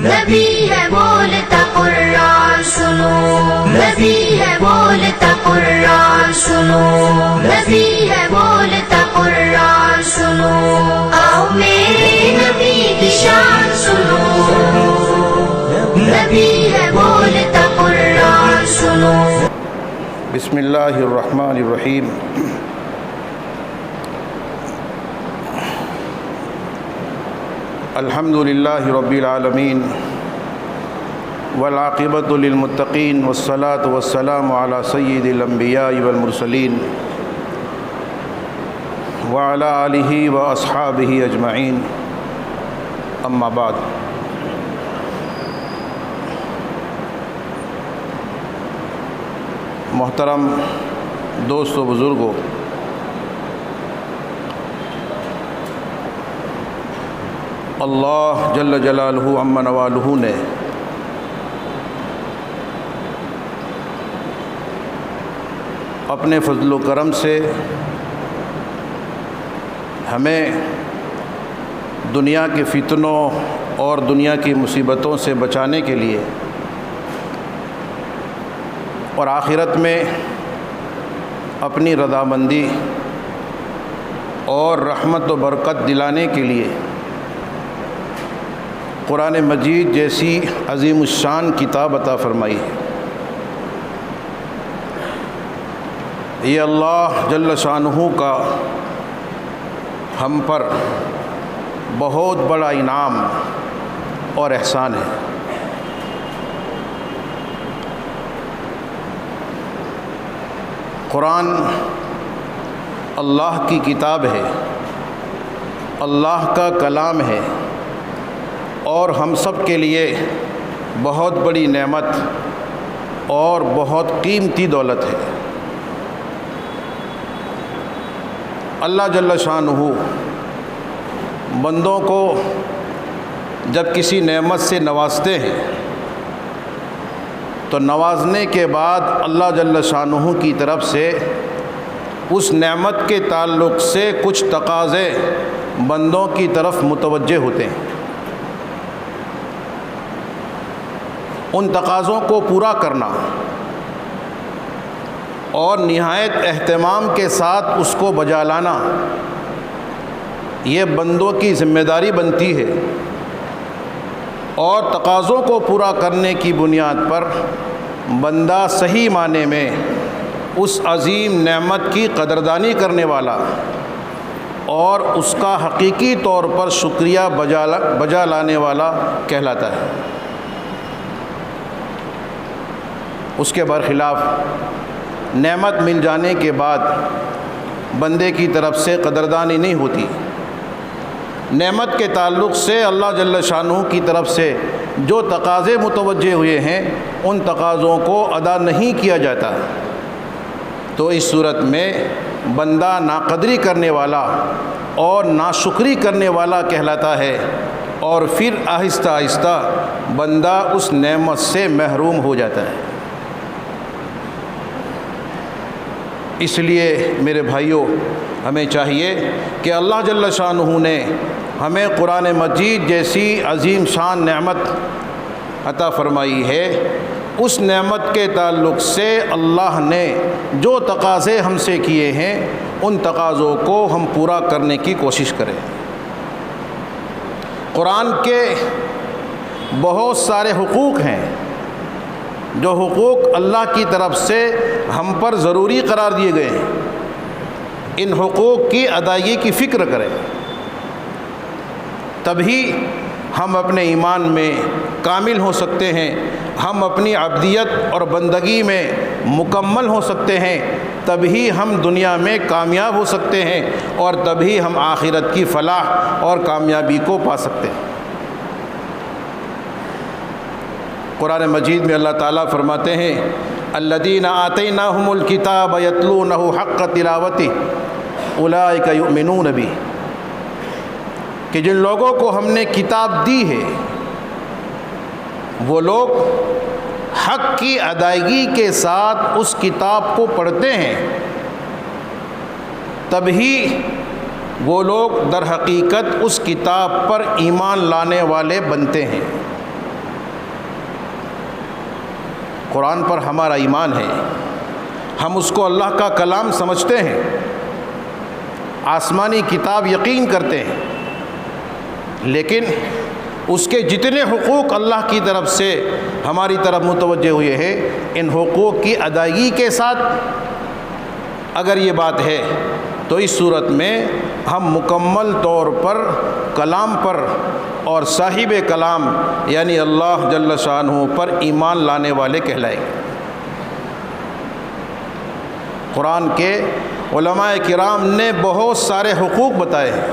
نبی ہے بولتا قرآن سنو، نبی ہے بولتا قرآن سنو، نبی ہے بولتا قرآن سنو، آؤ میرے نبی کی شان سنو، نبی ہے بولتا قرآن سنو۔ بسم اللہ الرحمن الرحیم۔ الحمد للہ رب العالمین والعاقبۃ للمتقین والصلاة والسلام علی سید الانبیاء والمرسلین وعلی آلہ واصحابہ اجمعین، اما بعد۔ محترم دوست و بزرگوں، اللہ جل جلالہ عم نوالہ نے اپنے فضل و کرم سے ہمیں دنیا کے فتنوں اور دنیا کی مصیبتوں سے بچانے کے لیے اور آخرت میں اپنی رضامندی اور رحمت و برکت دلانے کے لیے قرآن مجید جیسی عظیم الشان کتاب عطا فرمائی ہے۔ یہ اللہ جل شانہ کا ہم پر بہت بڑا انعام اور احسان ہے۔ قرآن اللہ کی کتاب ہے، اللہ کا کلام ہے، اور ہم سب کے لیے بہت بڑی نعمت اور بہت قیمتی دولت ہے۔ اللہ جل شانہ بندوں کو جب کسی نعمت سے نوازتے ہیں تو نوازنے کے بعد اللہ جل شانہ کی طرف سے اس نعمت کے تعلق سے کچھ تقاضے بندوں کی طرف متوجہ ہوتے ہیں۔ ان تقاضوں کو پورا کرنا اور نہایت اہتمام کے ساتھ اس کو بجا لانا، یہ بندوں کی ذمہ داری بنتی ہے، اور تقاضوں کو پورا کرنے کی بنیاد پر بندہ صحیح معنی میں اس عظیم نعمت کی قدردانی کرنے والا اور اس کا حقیقی طور پر شکریہ بجا لانے والا کہلاتا ہے۔ اس کے برخلاف نعمت مل جانے کے بعد بندے کی طرف سے قدردانی نہیں ہوتی۔ نعمت کے تعلق سے اللہ جل شانہ کی طرف سے جو تقاضے متوجہ ہوئے ہیں ان تقاضوں کو ادا نہیں کیا جاتا، تو اس صورت میں بندہ ناقدری کرنے والا اور ناشکری کرنے والا کہلاتا ہے، اور پھر آہستہ آہستہ بندہ اس نعمت سے محروم ہو جاتا ہے۔ اس لیے میرے بھائیوں، ہمیں چاہیے کہ اللہ جل شانہ نے ہمیں قرآن مجید جیسی عظیم شان نعمت عطا فرمائی ہے، اس نعمت کے تعلق سے اللہ نے جو تقاضے ہم سے کیے ہیں ان تقاضوں کو ہم پورا کرنے کی کوشش کریں۔ قرآن کے بہت سارے حقوق ہیں جو حقوق اللہ کی طرف سے ہم پر ضروری قرار دیے گئے ہیں، ان حقوق کی ادائیگی کی فکر کریں، تبھی ہم اپنے ایمان میں کامل ہو سکتے ہیں، ہم اپنی عبدیت اور بندگی میں مکمل ہو سکتے ہیں، تبھی ہم دنیا میں کامیاب ہو سکتے ہیں، اور تبھی ہم آخرت کی فلاح اور کامیابی کو پا سکتے ہیں۔ قرآن مجید میں اللہ تعالیٰ فرماتے ہیں الذین آتیناہم الکتاب یتلونہ حق تلاوتہ اولئک یؤمنون بہ، کہ جن لوگوں کو ہم نے کتاب دی ہے وہ لوگ حق کی ادائیگی کے ساتھ اس کتاب کو پڑھتے ہیں، تبھی وہ لوگ در حقیقت اس کتاب پر ایمان لانے والے بنتے ہیں۔ قرآن پر ہمارا ایمان ہے، ہم اس کو اللہ کا کلام سمجھتے ہیں، آسمانی کتاب یقین کرتے ہیں، لیکن اس کے جتنے حقوق اللہ کی طرف سے ہماری طرف متوجہ ہوئے ہیں، ان حقوق کی ادائیگی کے ساتھ اگر یہ بات ہے تو اس صورت میں ہم مکمل طور پر کلام پر اور صاحب کلام یعنی اللہ جل شانہ پر ایمان لانے والے کہلائیں گے۔ قرآن کے علماء کرام نے بہت سارے حقوق بتائے ہیں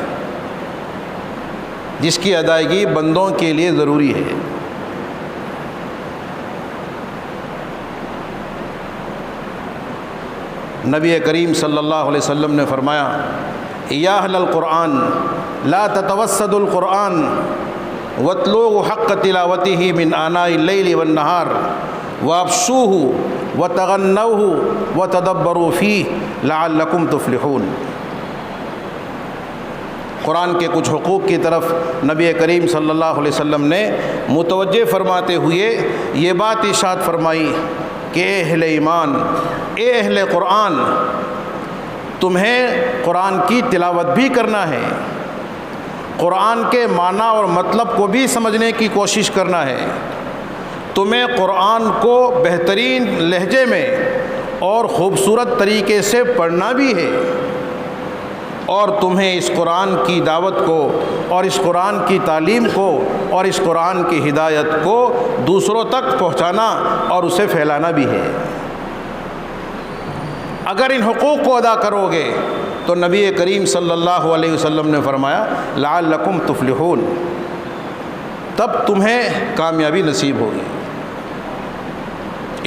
جس کی ادائیگی بندوں کے لیے ضروری ہے۔ نبی کریم صلی اللہ علیہ وسلم نے فرمایا، یا اہل القرآن لا تتوسدوا القرآن واتلوه حق تلاوته من آناء الليل والنهار وابشوه وتغنوه وتدبروا فيه لعلكم تفلحون۔ قرآن کے کچھ حقوق کی طرف نبی کریم صلی اللہ علیہ وسلم نے متوجہ فرماتے ہوئے یہ بات ارشاد فرمائی کہ اے اہل ایمان، اے اہل قرآن، تمہیں قرآن کی تلاوت بھی کرنا ہے، قرآن کے معنی اور مطلب کو بھی سمجھنے کی کوشش کرنا ہے، تمہیں قرآن کو بہترین لہجے میں اور خوبصورت طریقے سے پڑھنا بھی ہے، اور تمہیں اس قرآن کی دعوت کو اور اس قرآن کی تعلیم کو اور اس قرآن کی ہدایت کو دوسروں تک پہنچانا اور اسے پھیلانا بھی ہے۔ اگر ان حقوق کو ادا کرو گے تو نبی کریم صلی اللہ علیہ وسلم نے فرمایا لعلکم تفلحون، تب تمہیں کامیابی نصیب ہوگی۔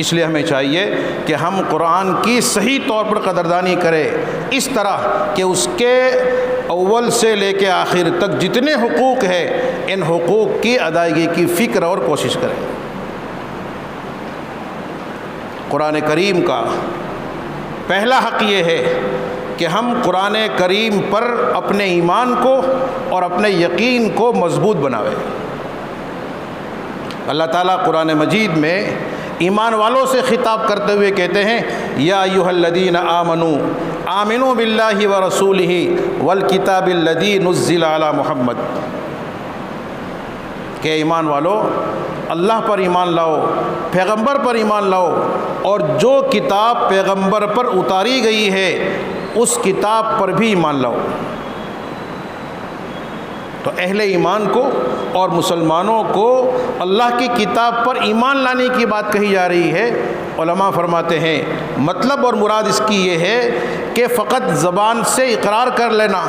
اس لیے ہمیں چاہیے کہ ہم قرآن کی صحیح طور پر قدردانی کریں، اس طرح کہ اس کے اول سے لے کے آخر تک جتنے حقوق ہیں ان حقوق کی ادائیگی کی فکر اور کوشش کریں۔ قرآن کریم کا پہلا حق یہ ہے کہ ہم قرآن کریم پر اپنے ایمان کو اور اپنے یقین کو مضبوط بنائیں۔ اللہ تعالیٰ قرآن مجید میں ایمان والوں سے خطاب کرتے ہوئے کہتے ہیں، یا ایھا الذین آمنوا آمنوا باللہ ورسولہ والکتاب الذی نزل علی محمد، کہ ایمان والو اللہ پر ایمان لاؤ، پیغمبر پر ایمان لاؤ، اور جو کتاب پیغمبر پر اتاری گئی ہے اس کتاب پر بھی ایمان لاؤ۔ تو اہل ایمان کو اور مسلمانوں کو اللہ کی کتاب پر ایمان لانے کی بات کہی جا رہی ہے۔ علماء فرماتے ہیں مطلب اور مراد اس کی یہ ہے کہ فقط زبان سے اقرار کر لینا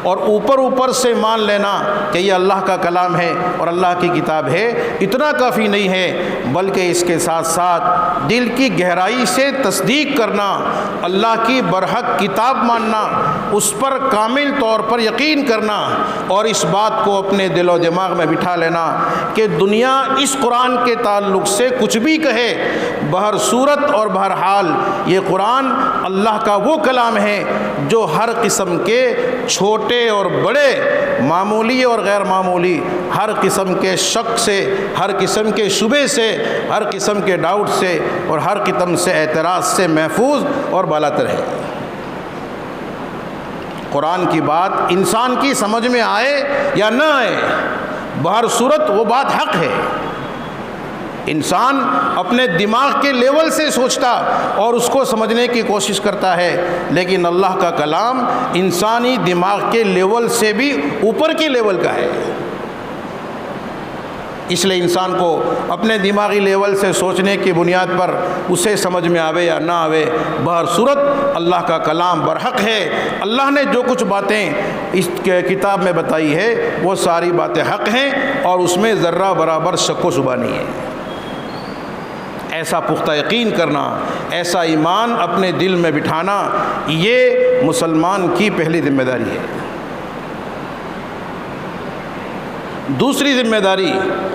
اور اوپر سے مان لینا کہ یہ اللہ کا کلام ہے اور اللہ کی کتاب ہے، اتنا کافی نہیں ہے، بلکہ اس کے ساتھ ساتھ دل کی گہرائی سے تصدیق کرنا، اللہ کی برحق کتاب ماننا، اس پر کامل طور پر یقین کرنا، اور اس بات کو اپنے دل و دماغ میں بٹھا لینا کہ دنیا اس قرآن کے تعلق سے کچھ بھی کہے، بہر صورت اور بہرحال یہ قرآن اللہ کا وہ کلام ہے جو ہر قسم کے چھوٹے اور بڑے، معمولی اور غیر معمولی، ہر قسم کے شک سے، ہر قسم کے شبہ سے، ہر قسم کے ڈاؤٹ سے اور ہر قسم سے اعتراض سے محفوظ اور بالاتر ہے۔ قرآن کی بات انسان کی سمجھ میں آئے یا نہ آئے، بہر صورت وہ بات حق ہے۔ انسان اپنے دماغ کے لیول سے سوچتا اور اس کو سمجھنے کی کوشش کرتا ہے، لیکن اللہ کا کلام انسانی دماغ کے لیول سے بھی اوپر کے لیول کا ہے۔ اس لیے انسان کو اپنے دماغی لیول سے سوچنے کی بنیاد پر اسے سمجھ میں آوے یا نہ آوے، بہر صورت اللہ کا کلام برحق ہے۔ اللہ نے جو کچھ باتیں اس کتاب میں بتائی ہے وہ ساری باتیں حق ہیں اور اس میں ذرہ برابر شک و شبہ نہیں ہے۔ ایسا پختہ یقین کرنا، ایسا ایمان اپنے دل میں بٹھانا، یہ مسلمان کی پہلی ذمہ داری ہے۔ دوسری ذمہ داری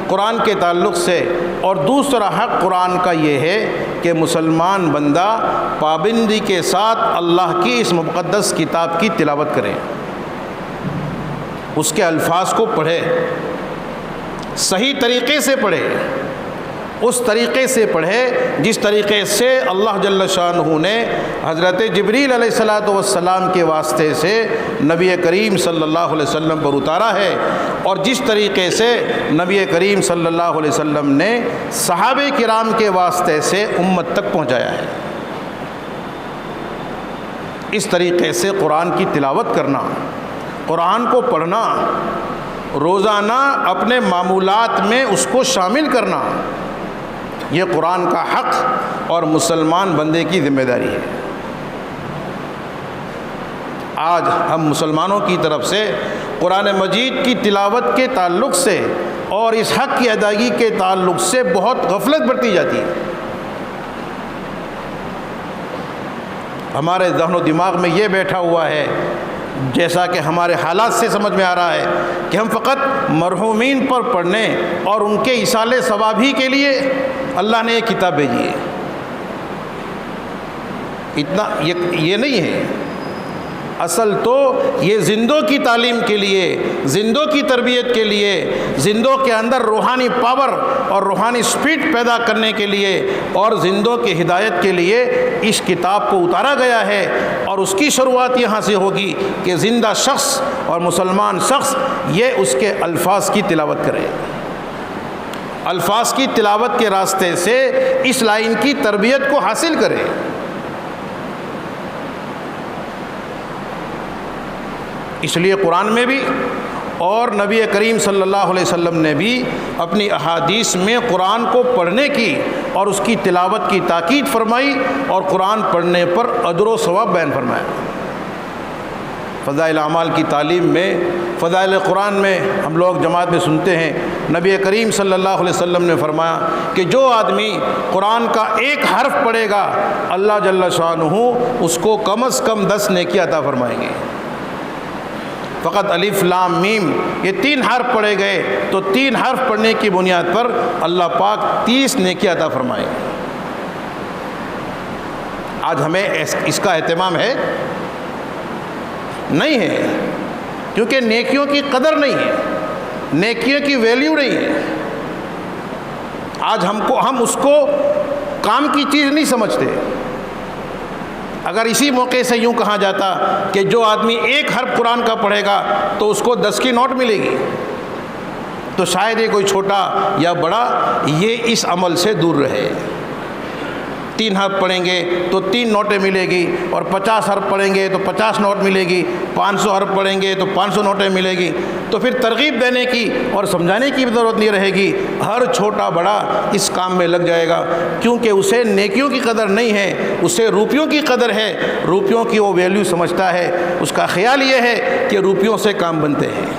قرآن کے تعلق سے اور دوسرا حق قرآن کا یہ ہے کہ مسلمان بندہ پابندی کے ساتھ اللہ کی اس مقدس کتاب کی تلاوت کرے، اس کے الفاظ کو پڑھے، صحیح طریقے سے پڑھے، اس طریقے سے پڑھے جس طریقے سے اللہ جل شانہ نے حضرت جبریل علیہ الصلاۃ والسلام کے واسطے سے نبی کریم صلی اللہ علیہ وسلم پر اتارا ہے، اور جس طریقے سے نبی کریم صلی اللہ علیہ وسلم نے صحابہ کرام کے واسطے سے امت تک پہنچایا ہے۔ اس طریقے سے قرآن کی تلاوت کرنا، قرآن کو پڑھنا، روزانہ اپنے معمولات میں اس کو شامل کرنا، یہ قرآن کا حق اور مسلمان بندے کی ذمہ داری ہے۔ آج ہم مسلمانوں کی طرف سے قرآن مجید کی تلاوت کے تعلق سے اور اس حق کی ادائیگی کے تعلق سے بہت غفلت برتی جاتی ہے۔ ہمارے ذہن و دماغ میں یہ بیٹھا ہوا ہے، جیسا کہ ہمارے حالات سے سمجھ میں آ رہا ہے، کہ ہم فقط مرحومین پر پڑھنے اور ان کے ایصال ثواب ہی کے لیے اللہ نے یہ کتاب بھیجی ہے۔ اتنا یہ نہیں ہے، اصل تو یہ زندوں کی تعلیم کے لیے، زندوں کی تربیت کے لیے، زندوں کے اندر روحانی پاور اور روحانی سپیڈ پیدا کرنے کے لیے اور زندوں کی ہدایت کے لیے اس کتاب کو اتارا گیا ہے، اور اس کی شروعات یہاں سے ہوگی کہ زندہ شخص اور مسلمان شخص یہ اس کے الفاظ کی تلاوت کرے، الفاظ کی تلاوت کے راستے سے اس لائن کی تربیت کو حاصل کرے۔ اس لیے قرآن میں بھی اور نبی کریم صلی اللہ علیہ وسلم نے بھی اپنی احادیث میں قرآن کو پڑھنے کی اور اس کی تلاوت کی تاکید فرمائی، اور قرآن پڑھنے پر اجر و ثواب بیان فرمایا۔ فضائل اعمال کی تعلیم میں، فضائل قرآن میں ہم لوگ جماعت میں سنتے ہیں، نبی کریم صلی اللہ علیہ وسلم نے فرمایا کہ جو آدمی قرآن کا ایک حرف پڑھے گا، اللہ جل شانہ اس کو کم از کم 10 نیکی عطا فرمائیں گے۔ فقط الف لام میم یہ 3 حرف پڑھے گئے تو 3 حرف پڑھنے کی بنیاد پر اللہ پاک 30 نیکی عطا فرمائے۔ آج ہمیں اس کا اہتمام ہے؟ نہیں ہے، کیونکہ نیکیوں کی قدر نہیں ہے، نیکیوں کی ویلیو نہیں ہے۔ آج ہم اس کو کام کی چیز نہیں سمجھتے۔ اگر اسی موقع سے یوں کہا جاتا کہ جو آدمی ایک حرف قرآن کا پڑھے گا تو اس کو 10 کی نوٹ ملے گی، تو شاید یہ کوئی چھوٹا یا بڑا یہ اس عمل سے دور رہے۔ 3 حرف پڑھیں گے تو 3 نوٹیں ملے گی، اور 50 حرف پڑھیں گے تو 50 نوٹ ملے گی، 500 حرف پڑھیں گے تو 500 نوٹیں ملے گی۔ تو پھر ترغیب دینے کی اور سمجھانے کی بھی ضرورت نہیں رہے گی، ہر چھوٹا بڑا اس کام میں لگ جائے گا، کیونکہ اسے نیکیوں کی قدر نہیں ہے، اسے روپیوں کی قدر ہے، روپیوں کی وہ ویلیو سمجھتا ہے، اس کا خیال یہ ہے کہ روپیوں سے کام بنتے ہیں۔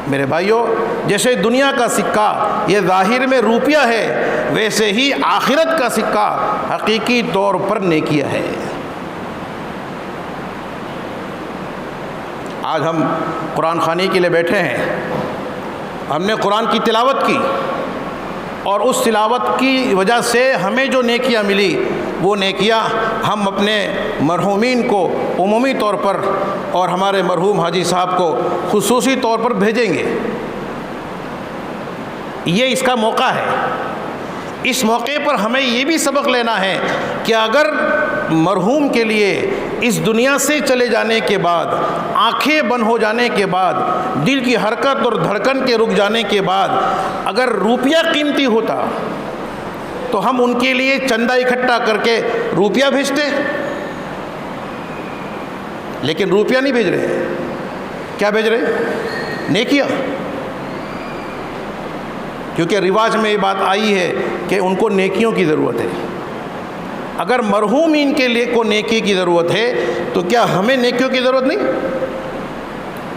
میرے بھائیوں، جیسے دنیا کا سکہ یہ ظاہر میں روپیہ ہے، ویسے ہی آخرت کا سکہ حقیقی طور پر نیکیہ ہے۔ آج ہم قرآن خوانی کے لیے بیٹھے ہیں، ہم نے قرآن کی تلاوت کی، اور اس تلاوت کی وجہ سے ہمیں جو نیکیاں ملی وہ نیکیاں ہم اپنے مرحومین کو عمومی طور پر اور ہمارے مرحوم حاجی صاحب کو خصوصی طور پر بھیجیں گے۔ یہ اس کا موقع ہے۔ اس موقع پر ہمیں یہ بھی سبق لینا ہے کہ اگر مرحوم کے لیے اس دنیا سے چلے جانے کے بعد، آنکھیں بند ہو جانے کے بعد، دل کی حرکت اور دھڑکن کے رک جانے کے بعد اگر روپیہ قیمتی ہوتا تو ہم ان کے لیے چندہ اکٹھا کر کے روپیہ بھیجتے، لیکن روپیہ نہیں بھیج رہے۔ کیا بھیج رہے؟ نیکیاں۔ کیونکہ رواج میں یہ بات آئی ہے کہ ان کو نیکیوں کی ضرورت ہے۔ اگر مرحومین کے لیے کو نیکی کی ضرورت ہے تو کیا ہمیں نیکیوں کی ضرورت نہیں؟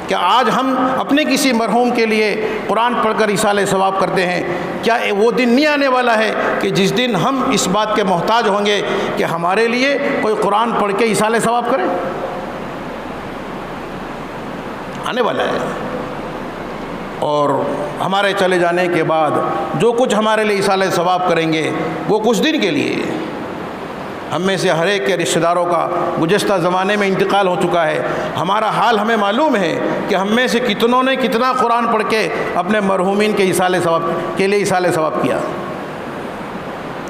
کیا آج ہم اپنے کسی مرحوم کے لیے قرآن پڑھ کر ایصال ثواب کرتے ہیں؟ کیا وہ دن نہیں آنے والا ہے کہ جس دن ہم اس بات کے محتاج ہوں گے کہ ہمارے لیے کوئی قرآن پڑھ کے ایصال ثواب کرے؟ آنے والا ہے۔ اور ہمارے چلے جانے کے بعد جو کچھ ہمارے لیے ایصال ثواب کریں گے وہ کچھ دن کے لیے۔ ہم میں سے ہر ایک کے رشتہ داروں کا گزشتہ زمانے میں انتقال ہو چکا ہے۔ ہمارا حال ہمیں معلوم ہے کہ ہم میں سے کتنوں نے کتنا قرآن پڑھ کے اپنے مرحومین کے ایصال ثواب کے لیے ایصال ثواب کیا۔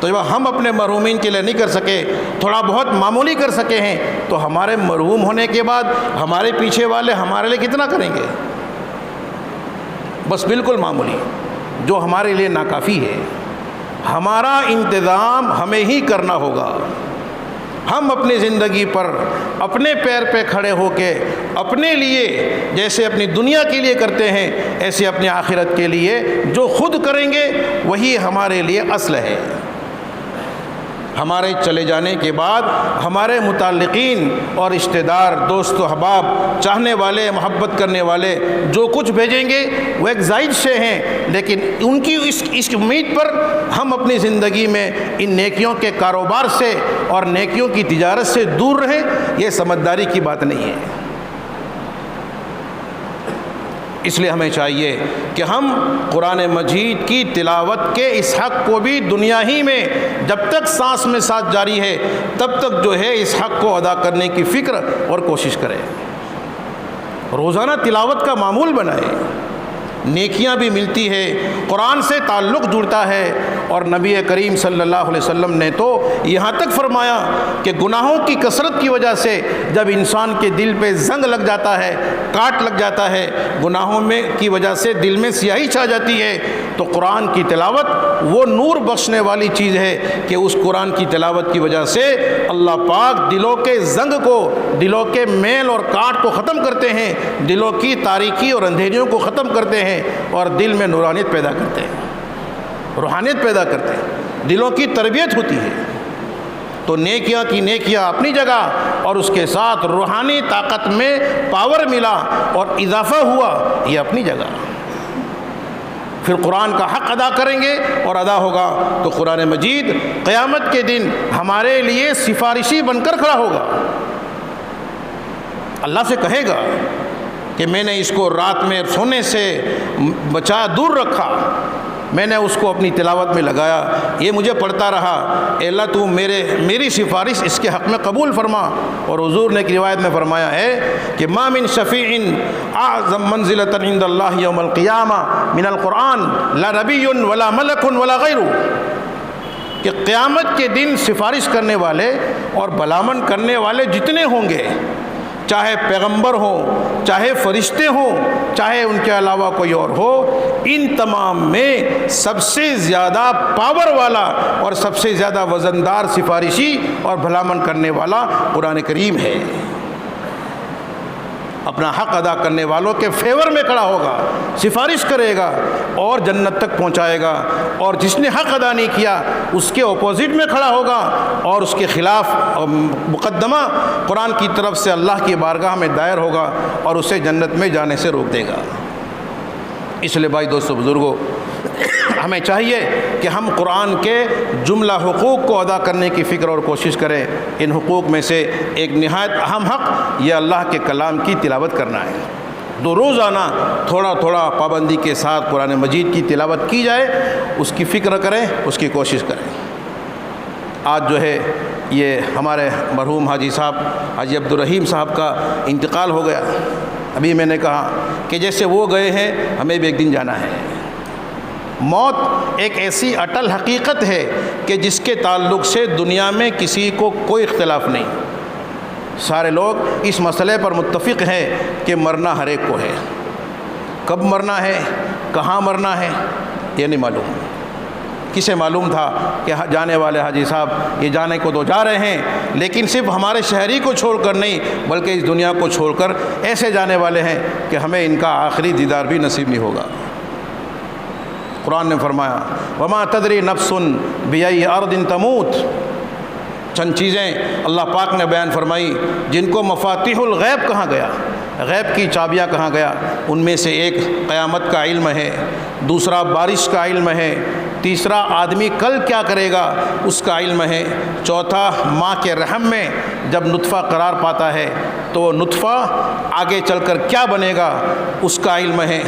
تو جب ہم اپنے مرحومین کے لیے نہیں کر سکے، تھوڑا بہت معمولی کر سکے ہیں، تو ہمارے مرحوم ہونے کے بعد ہمارے پیچھے والے ہمارے لیے کتنا کریں گے؟ بس بالکل معمولی، جو ہمارے لیے ناکافی ہے۔ ہمارا انتظام ہمیں ہی کرنا ہوگا۔ ہم اپنی زندگی پر اپنے پیر پہ کھڑے ہو کے اپنے لیے جیسے اپنی دنیا کے لیے کرتے ہیں، ایسے اپنی آخرت کے لیے جو خود کریں گے وہی ہمارے لیے اصل ہے۔ ہمارے چلے جانے کے بعد ہمارے متعلقین اور رشتہ دار، دوست و احباب، چاہنے والے، محبت کرنے والے جو کچھ بھیجیں گے وہ ایک زائد شے ہیں، لیکن ان کی اس امید پر ہم اپنی زندگی میں ان نیکیوں کے کاروبار سے اور نیکیوں کی تجارت سے دور رہیں، یہ سمجھداری کی بات نہیں ہے۔ اس لیے ہمیں چاہیے کہ ہم قرآن مجید کی تلاوت کے اس حق کو بھی دنیا ہی میں جب تک سانس میں ساتھ جاری ہے تب تک جو ہے اس حق کو ادا کرنے کی فکر اور کوشش کریں۔ روزانہ تلاوت کا معمول بنائیں، نیکیاں بھی ملتی ہے، قرآن سے تعلق جڑتا ہے، اور نبی کریم صلی اللہ علیہ وسلم نے تو یہاں تک فرمایا کہ گناہوں کی کثرت کی وجہ سے جب انسان کے دل پہ زنگ لگ جاتا ہے، کاٹ لگ جاتا ہے، گناہوں میں کی وجہ سے دل میں سیاہی چھا جاتی ہے، تو قرآن کی تلاوت وہ نور بخشنے والی چیز ہے کہ اس قرآن کی تلاوت کی وجہ سے اللہ پاک دلوں کے زنگ کو، دلوں کے میل اور کاٹ کو ختم کرتے ہیں، دلوں کی تاریکی اور اندھیریوں کو ختم کرتے ہیں، اور دل میں نورانیت پیدا کرتے ہیں، روحانیت پیدا کرتے ہیں، دلوں کی تربیت ہوتی ہے۔ تو نیکیاں کی نیکیاں اپنی جگہ، اور اس کے ساتھ روحانی طاقت میں پاور ملا اور اضافہ ہوا، یہ اپنی جگہ۔ پھر قرآن کا حق ادا کریں گے اور ادا ہوگا تو قرآن مجید قیامت کے دن ہمارے لیے سفارشی بن کر کھڑا ہوگا۔ اللہ سے کہے گا کہ میں نے اس کو رات میں سونے سے بچا دور رکھا، میں نے اس کو اپنی تلاوت میں لگایا، یہ مجھے پڑھتا رہا، اے اللہ تو میری سفارش اس کے حق میں قبول فرما۔ اور حضور نے ایک روایت میں فرمایا ہے کہ ما من شفیع اعظم منزلۃ عند اللہ یوم القیامہ من القرآن لا نبی ولا ملک ولا غیرہ، کہ قیامت کے دن سفارش کرنے والے اور بھلامن کرنے والے جتنے ہوں گے، چاہے پیغمبر ہوں، چاہے فرشتے ہوں، چاہے ان کے علاوہ کوئی اور ہو، ان تمام میں سب سے زیادہ پاور والا اور سب سے زیادہ وزندار سفارشی اور بھلامن کرنے والا قرآن کریم ہے۔ اپنا حق ادا کرنے والوں کے فیور میں کھڑا ہوگا، سفارش کرے گا اور جنت تک پہنچائے گا، اور جس نے حق ادا نہیں کیا اس کے اپوزٹ میں کھڑا ہوگا اور اس کے خلاف مقدمہ قرآن کی طرف سے اللہ کی بارگاہ میں دائر ہوگا اور اسے جنت میں جانے سے روک دے گا۔ اس لیے بھائی دوستو بزرگوں، ہمیں چاہیے کہ ہم قرآن کے جملہ حقوق کو ادا کرنے کی فکر اور کوشش کریں۔ ان حقوق میں سے ایک نہایت اہم حق یہ اللہ کے کلام کی تلاوت کرنا ہے۔ تو روزانہ تھوڑا تھوڑا پابندی کے ساتھ قرآن مجید کی تلاوت کی جائے، اس کی فکر کریں، اس کی کوشش کریں۔ آج جو ہے یہ ہمارے مرحوم حاجی صاحب، حاجی عبدالرحیم صاحب کا انتقال ہو گیا۔ ابھی میں نے کہا کہ جیسے وہ گئے ہیں ہمیں بھی ایک دن جانا ہے۔ موت ایک ایسی اٹل حقیقت ہے کہ جس کے تعلق سے دنیا میں کسی کو کوئی اختلاف نہیں، سارے لوگ اس مسئلے پر متفق ہیں کہ مرنا ہر ایک کو ہے۔ کب مرنا ہے، کہاں مرنا ہے، یہ نہیں معلوم۔ کسے معلوم تھا کہ جانے والے حاجی صاحب یہ جانے کو تو جا رہے ہیں، لیکن صرف ہمارے شہری کو چھوڑ کر نہیں بلکہ اس دنیا کو چھوڑ کر ایسے جانے والے ہیں کہ ہمیں ان کا آخری دیدار بھی نصیب نہیں ہوگا۔ قرآن نے فرمایا وما تدری نفس بأی ارض تموت، چند چیزیں اللہ پاک نے بیان فرمائی جن کو مفاتیح الغیب کہا گیا، غیب کی چابیاں کہا گیا۔ ان میں سے ایک قیامت کا علم ہے، دوسرا بارش کا علم ہے، تیسرا آدمی کل کیا کرے گا اس کا علم ہے، چوتھا ماں کے رحم میں جب نطفہ قرار پاتا ہے تو وہ نطفہ آگے چل کر کیا بنے گا اس کا علم ہے۔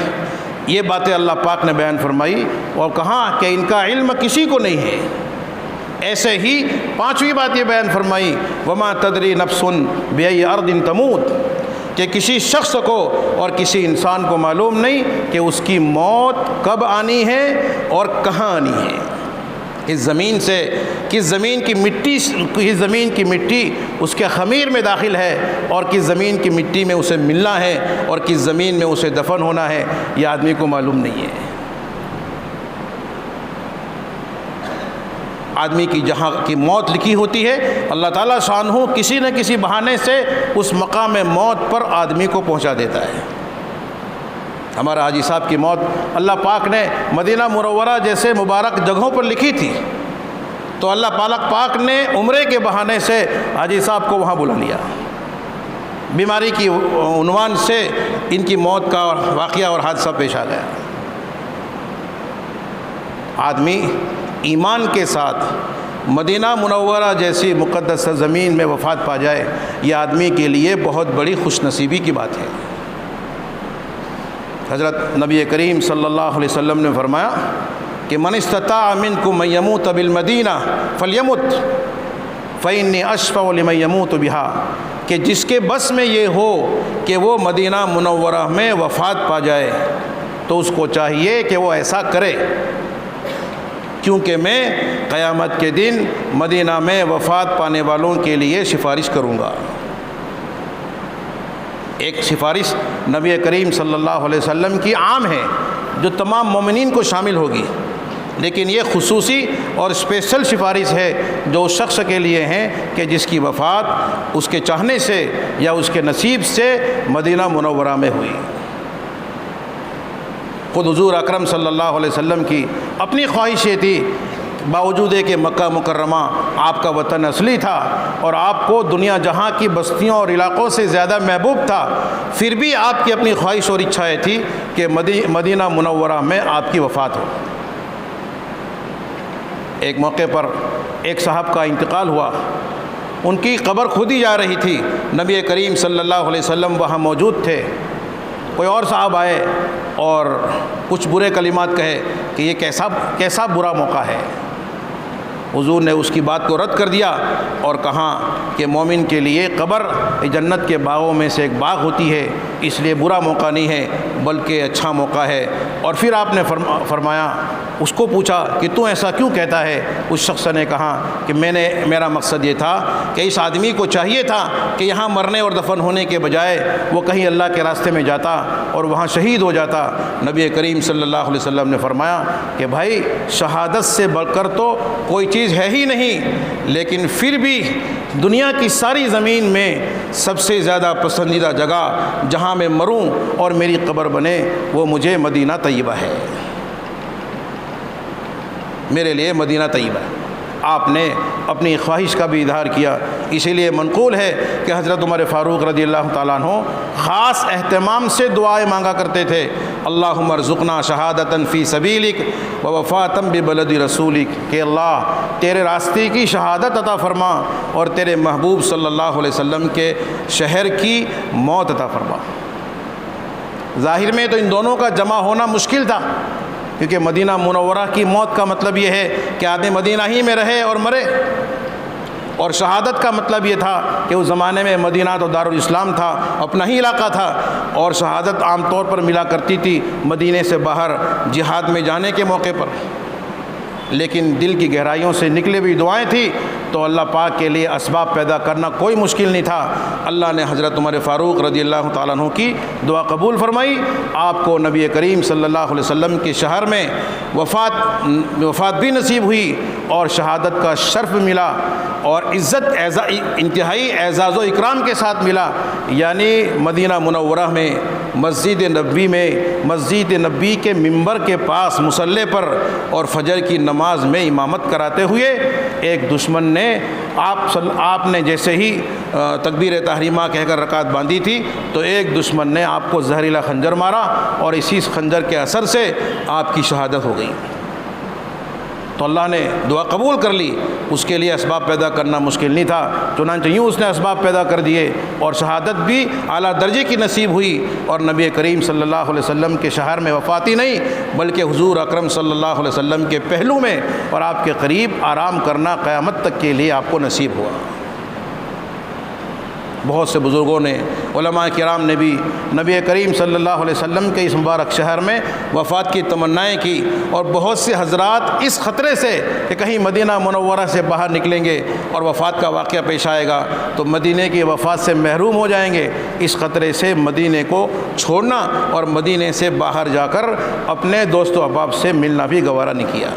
یہ باتیں اللہ پاک نے بیان فرمائی اور کہا کہ ان کا علم کسی کو نہیں ہے۔ ایسے ہی پانچویں بات یہ بیان فرمائی وما تدری نفس بأی ارض تموت، کہ کسی شخص کو اور کسی انسان کو معلوم نہیں کہ اس کی موت کب آنی ہے اور کہاں آنی ہے۔ اس زمین سے، کس زمین کی مٹی اس کے خمیر میں داخل ہے اور کس زمین کی مٹی میں اسے ملنا ہے اور کس زمین میں اسے دفن ہونا ہے، یہ آدمی کو معلوم نہیں ہے۔ آدمی کی جہاں کی موت لکھی ہوتی ہے، اللہ تعالیٰ شانہ کسی نہ کسی بہانے سے اس مقام موت پر آدمی کو پہنچا دیتا ہے۔ ہمارا حاجی صاحب کی موت اللہ پاک نے مدینہ منورہ جیسے مبارک جگہوں پر لکھی تھی، تو اللہ پاک نے عمرے کے بہانے سے حاجی صاحب کو وہاں بلا لیا۔ بیماری کی عنوان سے ان کی موت کا واقعہ اور حادثہ پیش آ گیا۔ آدمی ایمان کے ساتھ مدینہ منورہ جیسی مقدس زمین میں وفات پا جائے، یہ آدمی کے لیے بہت بڑی خوش نصیبی کی بات ہے۔ حضرت نبی کریم صلی اللہ علیہ وسلم نے فرمایا کہ من استطاع منکم ان یموت بالمدینہ فلیمت فإنی اشفع لمن یموت بها، کہ جس کے بس میں یہ ہو کہ وہ مدینہ منورہ میں وفات پا جائے تو اس کو چاہیے کہ وہ ایسا کرے، کیونکہ میں قیامت کے دن مدینہ میں وفات پانے والوں کے لیے سفارش کروں گا۔ ایک سفارش نبی کریم صلی اللہ علیہ وسلم کی عام ہے جو تمام مومنین کو شامل ہوگی، لیکن یہ خصوصی اور اسپیشل سفارش ہے جو اس شخص کے لیے ہیں کہ جس کی وفات اس کے چاہنے سے یا اس کے نصیب سے مدینہ منورہ میں ہوئی۔ خود حضور اکرم صلی اللہ علیہ وسلم کی اپنی خواہش یہ تھی، باوجود ہے کہ مکہ مکرمہ آپ کا وطن اصلی تھا اور آپ کو دنیا جہاں کی بستیوں اور علاقوں سے زیادہ محبوب تھا، پھر بھی آپ کی اپنی خواہش اور اچھا یہ تھی کہ مدینہ منورہ میں آپ کی وفات ہو۔ ایک موقع پر ایک صاحب کا انتقال ہوا، ان کی قبر کھودی جا رہی تھی، نبی کریم صلی اللہ علیہ وسلم وہاں موجود تھے۔ کوئی اور صاحب آئے اور کچھ برے کلمات کہے کہ یہ کیسا برا موقع ہے۔ حضور نے اس کی بات کو رد کر دیا اور کہا کہ مومن کے لیے قبر جنت کے باغوں میں سے ایک باغ ہوتی ہے، اس لیے برا موقع نہیں ہے بلکہ اچھا موقع ہے۔ اور پھر آپ نے فرمایا، اس کو پوچھا کہ تو ایسا کیوں کہتا ہے؟ اس شخص نے کہا کہ میرا مقصد یہ تھا کہ اس آدمی کو چاہیے تھا کہ یہاں مرنے اور دفن ہونے کے بجائے وہ کہیں اللہ کے راستے میں جاتا اور وہاں شہید ہو جاتا۔ نبی کریم صلی اللہ علیہ وسلم نے فرمایا کہ بھائی شہادت سے بڑھ کر تو کوئی چیز ہے ہی نہیں، لیکن پھر بھی دنیا کی ساری زمین میں سب سے زیادہ پسندیدہ جگہ جہاں میں مروں اور میری قبر بنے وہ مجھے مدینہ طیبہ ہے، میرے لیے مدینہ طیبہ ہے۔ آپ نے اپنی خواہش کا بھی اظہار کیا، اسی لیے منقول ہے کہ حضرت عمر فاروق رضی اللہ تعالیٰ عنہ خاص اہتمام سے دعائیں مانگا کرتے تھے، اللہم ارزقنا شہادتاً فی سبیلک ووفاتاً ببلد رسولک، کہ اللہ تیرے راستے کی شہادت عطا فرما اور تیرے محبوب صلی اللہ علیہ وسلم کے شہر کی موت عطا فرما۔ ظاہر میں تو ان دونوں کا جمع ہونا مشکل تھا، کیونکہ مدینہ منورہ کی موت کا مطلب یہ ہے کہ آدمی مدینہ ہی میں رہے اور مرے، اور شہادت کا مطلب یہ تھا کہ اس زمانے میں مدینہ تو دارالاسلام تھا، اپنا ہی علاقہ تھا، اور شہادت عام طور پر ملا کرتی تھی مدینے سے باہر جہاد میں جانے کے موقع پر۔ لیکن دل کی گہرائیوں سے نکلے ہوئی دعائیں تھیں تو اللہ پاک کے لیے اسباب پیدا کرنا کوئی مشکل نہیں تھا۔ اللہ نے حضرت عمر فاروق رضی اللہ تعالیٰ عنہ کی دعا قبول فرمائی، آپ کو نبی کریم صلی اللہ علیہ وسلم کے شہر میں وفات بھی نصیب ہوئی اور شہادت کا شرف ملا اور عزت انتہائی اعزاز و اکرام کے ساتھ ملا، یعنی مدینہ منورہ میں مسجد نبوی کے ممبر کے پاس مصلی پر اور فجر کی نماز میں امامت کراتے ہوئے ایک دشمن نے آپ نے جیسے ہی تکبیر تحریمہ کہہ کر رکعت باندھی تھی تو ایک دشمن نے آپ کو زہریلا خنجر مارا اور اسی خنجر کے اثر سے آپ کی شہادت ہو گئی۔ تو اللہ نے دعا قبول کر لی، اس کے لیے اسباب پیدا کرنا مشکل نہیں تھا، چنانچہ یوں اس نے اسباب پیدا کر دیے اور شہادت بھی اعلیٰ درجے کی نصیب ہوئی، اور نبی کریم صلی اللہ علیہ وسلم کے شہر میں وفات ہی نہیں بلکہ حضور اکرم صلی اللہ علیہ وسلم کے پہلو میں اور آپ کے قریب آرام کرنا قیامت تک کے لیے آپ کو نصیب ہوا۔ بہت سے بزرگوں نے، علماء کرام نے بھی نبی کریم صلی اللہ علیہ وسلم کے اس مبارک شہر میں وفات کی تمنائیں کی، اور بہت سے حضرات اس خطرے سے کہ کہیں مدینہ منورہ سے باہر نکلیں گے اور وفات کا واقعہ پیش آئے گا تو مدینے کی وفات سے محروم ہو جائیں گے، اس خطرے سے مدینے کو چھوڑنا اور مدینے سے باہر جا کر اپنے دوست و احباب سے ملنا بھی گوارا نہیں کیا۔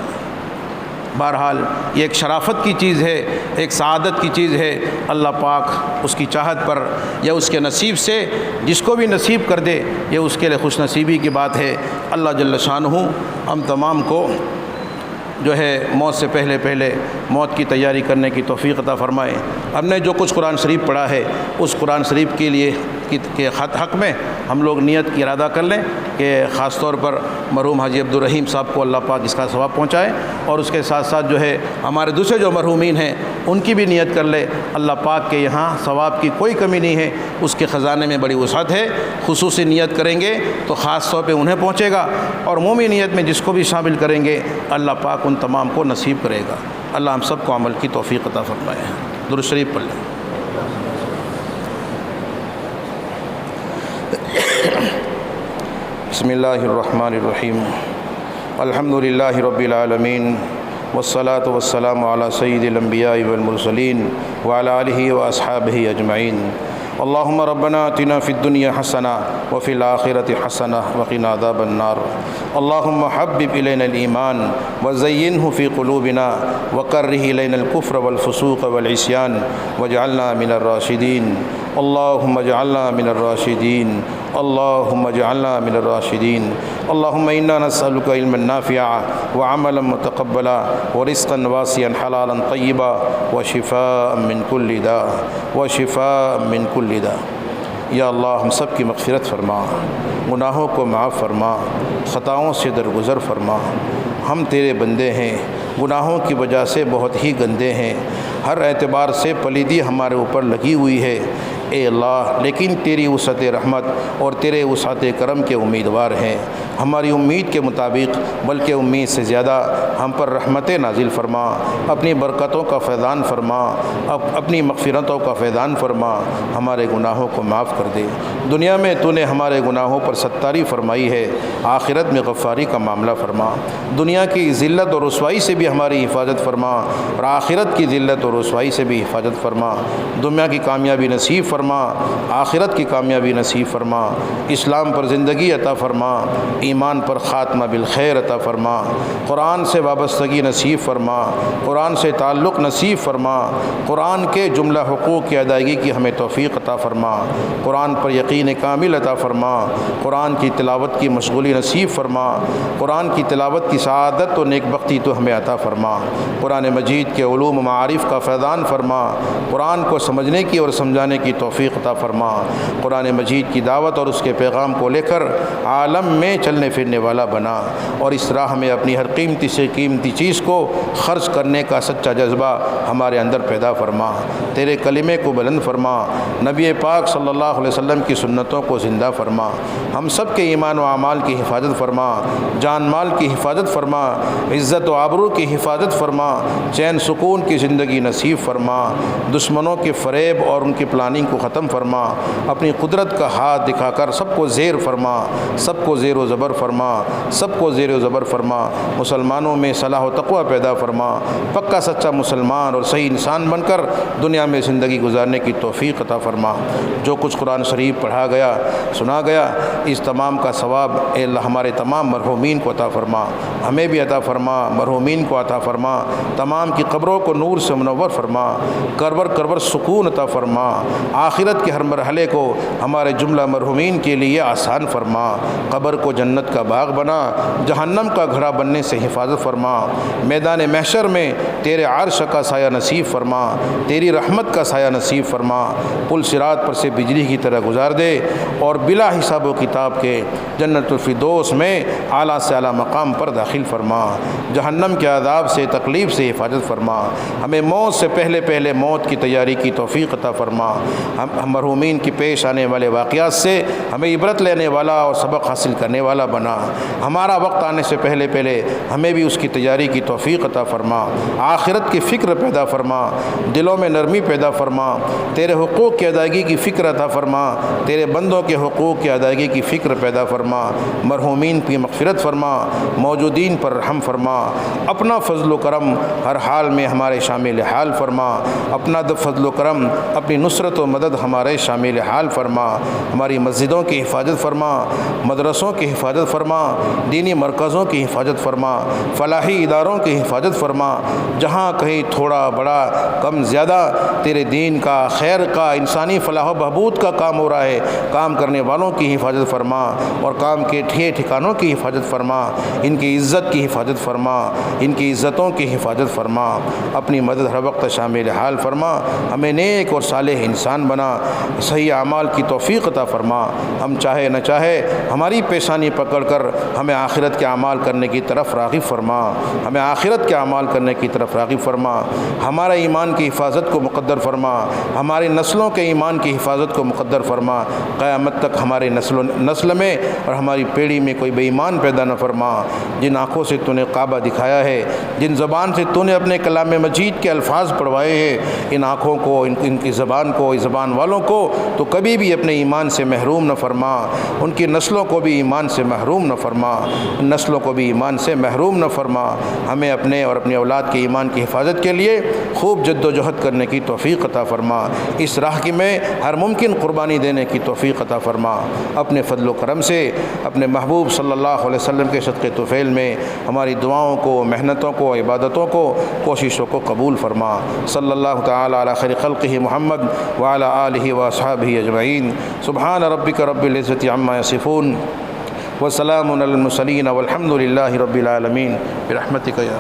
بہرحال یہ ایک شرافت کی چیز ہے، ایک سعادت کی چیز ہے، اللہ پاک اس کی چاہت پر یا اس کے نصیب سے جس کو بھی نصیب کر دے یہ اس کے لیے خوش نصیبی کی بات ہے۔ اللہ جل شانہ ہم تمام کو جو ہے موت سے پہلے موت کی تیاری کرنے کی توفیق عطا فرمائے۔ ہم نے جو کچھ قرآن شریف پڑھا ہے اس قرآن شریف کے لیے کے حق میں ہم لوگ نیت کی ارادہ کر لیں کہ خاص طور پر مرحوم حاجی عبدالرحیم صاحب کو اللہ پاک اس کا ثواب پہنچائے، اور اس کے ساتھ ساتھ جو ہے ہمارے دوسرے جو مرحومین ہیں ان کی بھی نیت کر لے۔ اللہ پاک کے یہاں ثواب کی کوئی کمی نہیں ہے، اس کے خزانے میں بڑی وسعت ہے، خصوصی نیت کریں گے تو خاص طور پہ انہیں پہنچے گا، اور عمومی نیت میں جس کو بھی شامل کریں گے اللہ پاک ان تمام کو نصیب کرے گا۔ اللہ ہم سب کو عمل کی توفیق عطا فرمائے۔ درود شریف پڑھ لیں۔ بسم اللہ الرحمن الرحیم، الحمد للہ رب العالمین، والصلاة والسلام علی سید الانبیاء والمرسلین وعلی آلہ واصحابہ اجمعین۔ اللہم ربنا آتنا فی الدنیا حسنہ وفی الآخرۃ حسنہ وقنا عذاب النار۔ اللہم حبب الینا الایمان وزینہ فی قلوبنا وکرہ الینا الکفر والفسوق والعصیان واجعلنا من الراشدین۔ اللہم اجعلنا من الراشدین، اللہم اجعلنا من الراشدین۔ اللہم انا نسألک علما نافعا وعملا متقبلا ورزقا واسعا حلالا طیبا وشفاء من کل داء وشفاء من کل داء۔ یا اللہ ہم سب کی مغفرت فرما، گناہوں کو معاف فرما، خطاؤں سے درگزر فرما۔ ہم تیرے بندے ہیں، گناہوں کی وجہ سے بہت ہی گندے ہیں، ہر اعتبار سے پلیدی ہمارے اوپر لگی ہوئی ہے اے اللہ، لیکن تیری وسعت رحمت اور تیرے وسعت کرم کے امیدوار ہیں۔ ہماری امید کے مطابق بلکہ امید سے زیادہ ہم پر رحمت نازل فرما، اپنی برکتوں کا فیضان فرما، اپنی مغفرتوں کا فیضان فرما، ہمارے گناہوں کو معاف کر دے۔ دنیا میں تو نے ہمارے گناہوں پر ستاری فرمائی ہے، آخرت میں غفاری کا معاملہ فرما۔ دنیا کی ذلت اور رسوائی سے بھی ہماری حفاظت فرما، اور آخرت کی ذلت اور رسوائی سے بھی حفاظت فرما۔ دنیا کی کامیابی نصیب فرما، آخرت کی کامیابی نصیب فرما۔ اسلام پر زندگی عطا فرما، ایمان پر خاتمہ بالخیر عطا فرما۔ قرآن سے وابستگی نصیب فرما، قرآن سے تعلق نصیب فرما، قرآن کے جملہ حقوق کی ادائیگی کی ہمیں توفیق عطا فرما۔ قرآن پر یقین کامل عطا فرما، قرآن کی تلاوت کی مشغولی نصیب فرما، قرآن کی تلاوت کی سعادت و نیک بختی تو ہمیں عطا فرما۔ قرآن مجید کے علوم و معارف کا فیضان فرما، قرآن کو سمجھنے کی اور سمجھانے کی توفیق عطا فرما۔ قرآن مجید کی دعوت اور اس کے پیغام کو لے کر عالم میں چلنے پھرنے والا بنا، اور اس راہ میں اپنی ہر قیمتی سے قیمتی چیز کو خرچ کرنے کا سچا جذبہ ہمارے اندر پیدا فرما۔ تیرے کلمے کو بلند فرما، نبی پاک صلی اللہ علیہ وسلم کی سنتوں کو زندہ فرما۔ ہم سب کے ایمان و اعمال کی حفاظت فرما، جان مال کی حفاظت فرما، عزت و آبرو کی حفاظت فرما، چین سکون کی زندگی نصیب فرما۔ دشمنوں کے فریب اور ان کی پلاننگ کو ختم فرما، اپنی قدرت کا ہاتھ دکھا کر سب کو زیر فرما، سب کو زیر و زبر فرما، سب کو زیر و زبر فرما۔ مسلمانوں میں صلاح و تقوی پیدا فرما، پکا سچا مسلمان اور صحیح انسان بن کر دنیا میں زندگی گزارنے کی توفیق عطا فرما۔ جو کچھ قرآن شریف پڑھا گیا، سنا گیا، اس تمام کا ثواب اے اللہ ہمارے تمام مرحومین کو عطا فرما، ہمیں بھی عطا فرما، مرحومین کو عطا فرما، تمام کی قبروں کو نور سے منور فرما، کربر سکون عطا فرما، آخرت کے ہر مرحلے کو ہمارے جملہ مرحومین کے لیے آسان فرما، قبر کو جنت کا باغ بنا، جہنم کا گھڑا بننے سے حفاظت فرما، میدان محشر میں تیرے عرش کا سایہ نصیب فرما، تیری رحمت کا سایہ نصیب فرما، پل صراط پر سے بجلی کی طرح گزار دے، اور بلا حساب و کتاب کے جنت الفردوس میں اعلیٰ سے اعلیٰ مقام پر داخل فرما، جہنم کے عذاب سے تکلیف سے حفاظت فرما، ہمیں موت سے پہلے موت کی تیاری کی توفیق عطا فرما، ہم مرحومین کی پیش آنے والے واقعات سے ہمیں عبرت لینے والا اور سبق حاصل کرنے والا والا بنا، ہمارا وقت آنے سے پہلے ہمیں بھی اس کی تیاری کی توفیق عطا فرما، آخرت کی فکر پیدا فرما، دلوں میں نرمی پیدا فرما، تیرے حقوق کی ادائیگی کی فکر عطا فرما، تیرے بندوں کے حقوق کی ادائیگی کی فکر پیدا فرما، مرحومین کی مغفرت فرما، موجودین پر رحم فرما، اپنا فضل و کرم ہر حال میں ہمارے شامل حال فرما، اپنا فضل و کرم اپنی نصرت و مدد ہمارے شامل حال فرما، ہماری مسجدوں کی حفاظت فرما، مدرسوں کی حفاظت فرما، دینی مرکزوں کی حفاظت فرما، فلاحی اداروں کی حفاظت فرما، جہاں کہیں تھوڑا بڑا کم زیادہ تیرے دین کا، خیر کا، انسانی فلاح و بہبود کا کام ہو رہا ہے، کام کرنے والوں کی حفاظت فرما اور کام کے ٹھکانوں کی حفاظت فرما، ان کی عزت کی حفاظت فرما، ان کی عزتوں کی حفاظت فرما، اپنی مدد ہر وقت شامل حال فرما، ہمیں نیک اور صالح انسان بنا، صحیح اعمال کی توفیق عطا فرما، ہم چاہے نہ چاہے ہماری پیشانی پکڑ کر ہمیں آخرت کے اعمال کرنے کی طرف راغب فرما، ہمیں آخرت کے اعمال کرنے کی طرف راغب فرما، ہمارے ایمان کی حفاظت کو مقدر فرما، ہماری نسلوں کے ایمان کی حفاظت کو مقدر فرما، قیامت تک ہمارے نسل میں اور ہماری پیڑھی میں کوئی بے ایمان پیدا نہ فرما، جن آنکھوں سے تو نے کعبہ دکھایا ہے، جن زبان سے تو نے اپنے کلام مجید کے الفاظ پڑھوائے ہیں، ان آنکھوں کو، ان کی زبان کو، اس زبان والوں کو تو کبھی بھی اپنے ایمان سے محروم نہ فرما، ان کی نسلوں کو بھی ایمان سے محروم نہ فرما، ان نسلوں کو بھی ایمان سے محروم نہ فرما، ہمیں اپنے اور اپنی اولاد کے ایمان کی حفاظت کے لیے خوب جد و جہد کرنے کی توفیق عطا فرما، اس راہ کی میں ہر ممکن قربانی دینے کی توفیق عطا فرما، اپنے فضل و کرم سے اپنے محبوب صلی اللہ علیہ وسلم کے صدقے طفیل میں ہماری دعاؤں کو، محنتوں کو، عبادتوں کو، کوششوں کو قبول فرما، صلی اللہ تعالی علی خیر خلقہ محمد وعلی آلہ واصحابہ اجمعین، سبحان ربک رب العزۃ عما یصفون وسلام علی المرسلین والحمد للہ رب العالمین برحمتک یا